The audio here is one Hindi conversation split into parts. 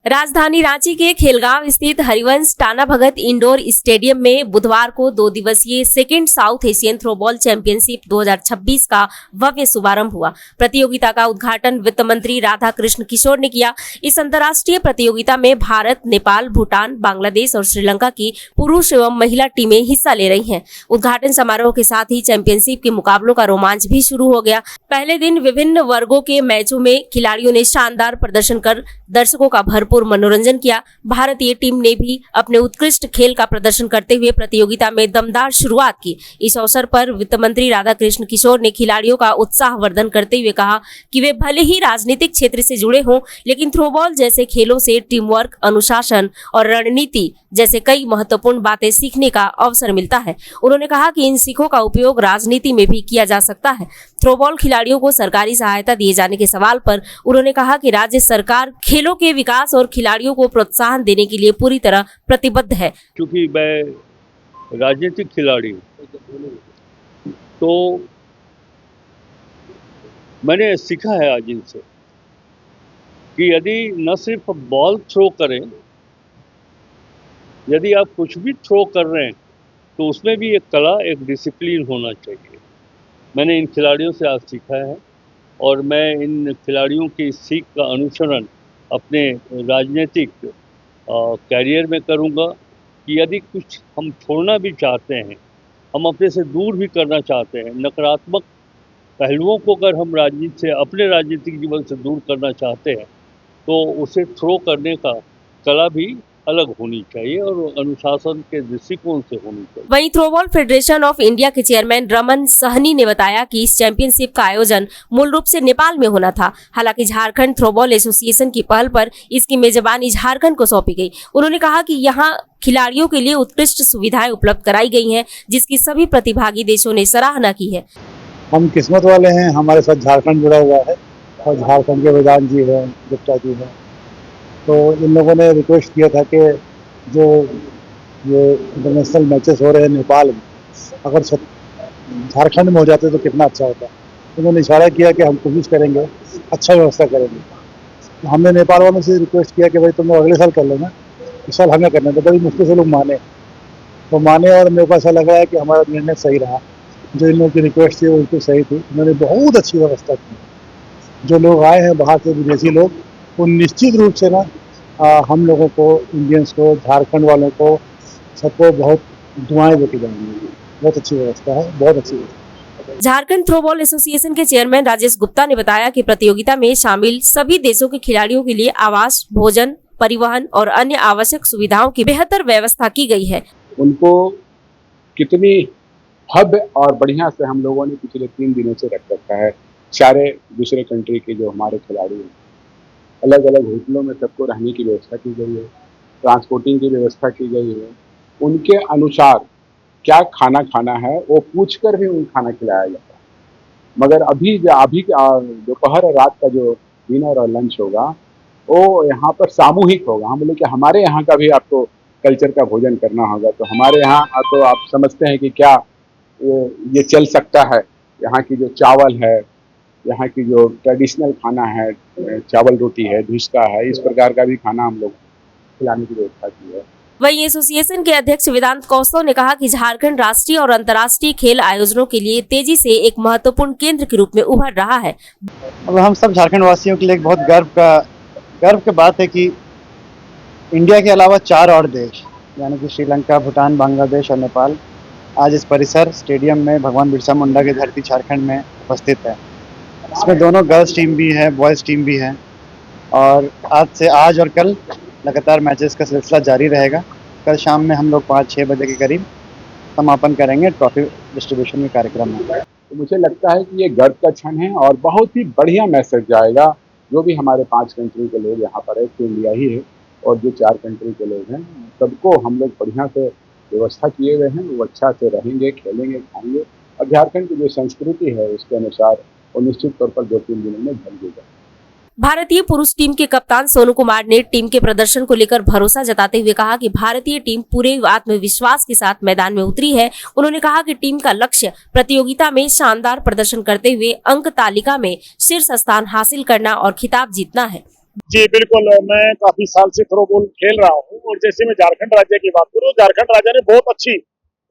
राजधानी रांची के खेलगांव स्थित हरिवंश टाना भगत इंडोर स्टेडियम में बुधवार को 2 दिवसीय second south Asian throwball championship 2026 का भव्य शुभारंभ हुआ। प्रतियोगिता का उद्घाटन वित्त मंत्री राधा कृष्ण किशोर ने किया। इस अंतर्राष्ट्रीय प्रतियोगिता में भारत, नेपाल, भूटान, बांग्लादेश और श्रीलंका की पुरुष एवं महिला टीमें हिस्सा ले रही हैं। उद्घाटन समारोह के साथ ही चैंपियनशिप के मुकाबलों का रोमांच भी शुरू हो गया। पहले दिन विभिन्न वर्गों के मैचों में खिलाड़ियों ने शानदार प्रदर्शन कर दर्शकों का भरपूर मनोरंजन किया। भारतीय टीम ने भी अपने उत्कृष्ट खेल का प्रदर्शन करते हुए प्रतियोगिता में दमदार शुरुआत की। इस अवसर पर वित्त मंत्री राधा कृष्ण किशोर ने खिलाड़ियों का उत्साहवर्धन करते हुए कहा कि वे भले ही राजनीतिक क्षेत्र से जुड़े हों, लेकिन थ्रोबॉल जैसे खेलों से टीम वर्क, अनुशासन और रणनीति जैसे कई महत्वपूर्ण बातें सीखने का अवसर मिलता है। उन्होंने कहा कि इन सीखों का उपयोग राजनीति में भी किया जा सकता है। थ्रोबॉल खिलाड़ियों को सरकारी सहायता दिए जाने के सवाल पर उन्होंने कहा कि राज्य सरकार खेलों के विकास और खिलाड़ियों को प्रोत्साहन देने के लिए पूरी तरह प्रतिबद्ध है। क्योंकि मैं राजनीतिक खिलाड़ी हूँ, तो मैंने सीखा है आज इनसे कि यदि न सिर्फ बॉल थ्रो करें, यदि आप कुछ भी थ्रो कर रहे हैं तो उसमें भी एक कला, एक डिसिप्लिन होना चाहिए। मैंने इन खिलाड़ियों से आज सीखा है और मैं इन खिलाड़ियों की सीख का अनुसरण अपने राजनीतिक कैरियर में करूंगा कि यदि कुछ हम छोड़ना भी चाहते हैं, हम अपने से दूर भी करना चाहते हैं, नकारात्मक पहलुओं को अगर हम राजनीति से, अपने राजनीतिक जीवन से दूर करना चाहते हैं, तो उसे थ्रो करने का कला भी अलग होनी चाहिए और अनुशासन के दृष्टिकोण से होनी चाहिए। वहीं थ्रोबॉल फेडरेशन ऑफ इंडिया के चेयरमैन रमन सहनी ने बताया कि इस चैंपियनशिप का आयोजन मूल रूप से नेपाल में होना था। हालांकि झारखंड थ्रोबॉल एसोसिएशन की पहल पर इसकी मेजबानी झारखंड को सौंपी गई। उन्होंने कहा कि यहाँ खिलाड़ियों के लिए उत्कृष्ट सुविधाएं उपलब्ध कराई गई हैं, जिसकी सभी प्रतिभागी देशों ने सराहना की है। हम किस्मत वाले हैं, हमारे साथ झारखंड जुड़ा हुआ है और झारखंड के वेदांत जी हैं, गुप्ता जी हैं। तो इन लोगों ने रिक्वेस्ट किया था कि जो ये इंटरनेशनल मैचेस हो रहे हैं नेपाल में, अगर झारखंड में हो जाते तो कितना अच्छा होता। उन्होंने इशारा किया कि हम कोशिश करेंगे, अच्छा व्यवस्था करेंगे। तो हमने नेपाल वालों से रिक्वेस्ट किया कि भाई तुम लोग अगले साल कर लेना, इस साल हमें करना। तो बड़ी मुश्किल से लोग माने और मेरे को ऐसा लग रहा है कि हमारा निर्णय सही रहा। जो इन लोगों की रिक्वेस्ट थी वो बिल्कुल सही थी। उन्होंने बहुत अच्छी व्यवस्था की। जो लोग आए हैं बाहर से, विदेशी लोग, वो निश्चित रूप से ना हम लोगों को, इंडियंस को, झारखंड वालों को, सबको बहुत दुआएं देती जाएंगी। बहुत अच्छी व्यवस्था है, बहुत अच्छी व्यवस्था। झारखंड थ्रोबॉल एसोसिएशन के चेयरमैन राजेश गुप्ता ने बताया कि प्रतियोगिता में शामिल सभी देशों के खिलाड़ियों के लिए आवास, भोजन, परिवहन और अन्य आवश्यक सुविधाओं की बेहतर व्यवस्था की गई है। उनको कितनी भव्य और बढ़िया से हम लोगों ने पिछले 3 दिनों से रख रखा है। सारे दूसरे कंट्री के जो हमारे खिलाड़ी हैं, अलग अलग होटलों में सबको रहने की व्यवस्था की गई है, ट्रांसपोर्टिंग की व्यवस्था की गई है। उनके अनुसार क्या खाना खाना है वो पूछकर भी उन्हें खाना खिलाया जाता है। मगर अभी दोपहर और रात का जो डिनर और लंच होगा वो यहाँ पर सामूहिक होगा। हम बोले कि हमारे यहाँ का भी आपको कल्चर का भोजन करना होगा, तो हमारे यहाँ तो आप समझते हैं कि क्या ये चल सकता है। यहाँ की जो चावल है, यहाँ की जो ट्रेडिशनल खाना है, चावल रोटी है, धुसका है, इस प्रकार का भी खाना हम लोग खिलाने की व्यवस्था की है। वहीं एसोसिएशन के अध्यक्ष वेदांत कौस्तव ने कहा कि झारखंड राष्ट्रीय और अंतर्राष्ट्रीय खेल आयोजनों के लिए तेजी से एक महत्वपूर्ण केंद्र के रूप में उभर रहा है। अब हम सब झारखंड वासियों के लिए एक बहुत गर्व की बात है कि इंडिया के अलावा 4 और देश, यानी कि श्रीलंका, भूटान, बांग्लादेश और नेपाल, आज इस परिसर स्टेडियम में भगवान बिरसा मुंडा की धरती झारखंड में उपस्थित है। इसमें दोनों गर्ल्स टीम भी है, बॉयज़ टीम भी है और आज और कल लगातार मैचेस का सिलसिला जारी रहेगा। कल शाम में हम लोग 5-6 बजे के करीब समापन करेंगे ट्रॉफी डिस्ट्रीब्यूशन के कार्यक्रम में। तो मुझे लगता है कि ये गर्व का क्षण है और बहुत ही बढ़िया मैसेज जाएगा। जो भी हमारे 5 कंट्री के लोग यहाँ पर है, तो इंडिया ही है, और जो 4 कंट्री के लोग हैं, सबको हम लोग बढ़िया से व्यवस्था किए हुए हैं। वो अच्छा से रहेंगे, खेलेंगे, खाएंगे और झारखंड की जो संस्कृति है उसके अनुसार वो निश्चित तौर पर 2-3 दिनों में ढल जाएगा। भारतीय पुरुष टीम के कप्तान सोनू कुमार ने टीम के प्रदर्शन को लेकर भरोसा जताते हुए कहा कि भारतीय टीम पूरे आत्मविश्वास के साथ मैदान में उतरी है। उन्होंने कहा कि टीम का लक्ष्य प्रतियोगिता में शानदार प्रदर्शन करते हुए अंक तालिका में शीर्ष स्थान हासिल करना और खिताब जीतना है। जी बिल्कुल, मैं काफी साल से थ्रोबॉल खेल रहा हूँ और जैसे मैं झारखंड राज्य की बात करूँ, झारखंड राज्य ने बहुत अच्छी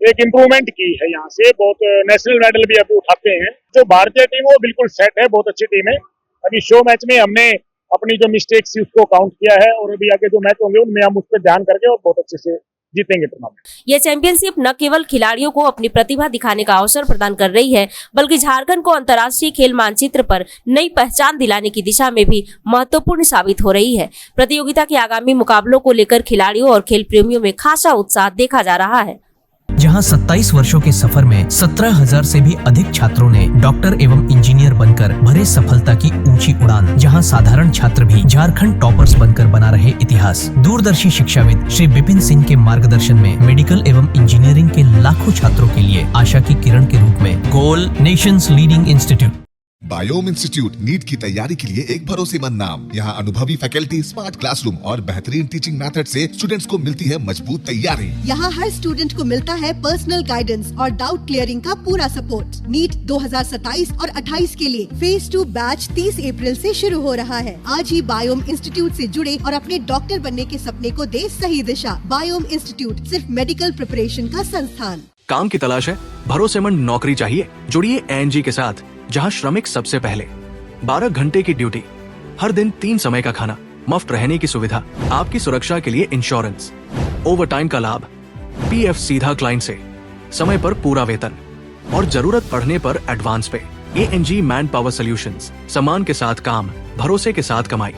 एक इम्प्रूवमेंट की है। यहाँ से बहुत नेशनल मेडल भी अभी उठाते हैं। जो भारतीय टीम वो बिल्कुल सेट है, बहुत अच्छी टीम है। अभी शो मैच में हमने अपनी जो मिस्टेक्स थी उसको काउंट किया है और अभी आगे जो मैच होंगे उनमें हम उस पर ध्यान करके और बहुत अच्छे से जीतेंगे टूर्नामेंट। यह चैंपियनशिप न केवल खिलाड़ियों को अपनी प्रतिभा दिखाने का अवसर प्रदान कर रही है, बल्कि झारखंड को अंतर्राष्ट्रीय खेल मानचित्र पर नई पहचान दिलाने की दिशा में भी महत्वपूर्ण साबित हो रही है। प्रतियोगिता के आगामी मुकाबलों को लेकर खिलाड़ियों और खेल प्रेमियों में खासा उत्साह देखा जा रहा है। जहां 27 वर्षों के सफर में 17,000 से भी अधिक छात्रों ने डॉक्टर एवं इंजीनियर बनकर भरे सफलता की ऊंची उड़ान, जहां साधारण छात्र भी झारखंड टॉपर्स बनकर बना रहे इतिहास। दूरदर्शी शिक्षाविद श्री विपिन सिंह के मार्गदर्शन में मेडिकल एवं इंजीनियरिंग के लाखों छात्रों के लिए आशा की किरण के रूप में गोल नेशंस लीडिंग इंस्टीट्यूट। बायोम इंस्टीट्यूट नीट की तैयारी के लिए एक भरोसेमंद नाम। यहाँ अनुभवी फैकल्टी, स्मार्ट क्लासरूम और बेहतरीन टीचिंग मेथड से स्टूडेंट्स को मिलती है मजबूत तैयारी। यहाँ हर स्टूडेंट को मिलता है पर्सनल गाइडेंस और डाउट क्लियरिंग का पूरा सपोर्ट। नीट 2027 और 28 के लिए फेज 2 बैच 30 अप्रैल से शुरू हो रहा है। आज ही बायोम इंस्टीट्यूट से जुड़े और अपने डॉक्टर बनने के सपने को दे सही दिशा। बायोम इंस्टीट्यूट सिर्फ मेडिकल प्रिपरेशन का संस्थान। काम की तलाश है, भरोसेमंद नौकरी चाहिए, जुड़िए ANG के साथ, जहां श्रमिक सबसे पहले। 12 घंटे की ड्यूटी, हर दिन 3 समय का खाना, मुफ्त रहने की सुविधा, आपकी सुरक्षा के लिए इंश्योरेंस, ओवर टाइम का लाभ, PF सीधा क्लाइंट से, समय पर पूरा वेतन और जरूरत पड़ने पर एडवांस पे। ANG मैन पावर सॉल्यूशंस, सम्मान के साथ काम, भरोसे के साथ कमाई।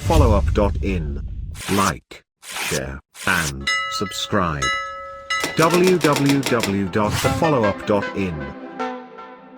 followup.in. Like, share, and subscribe. www.thefollowup.in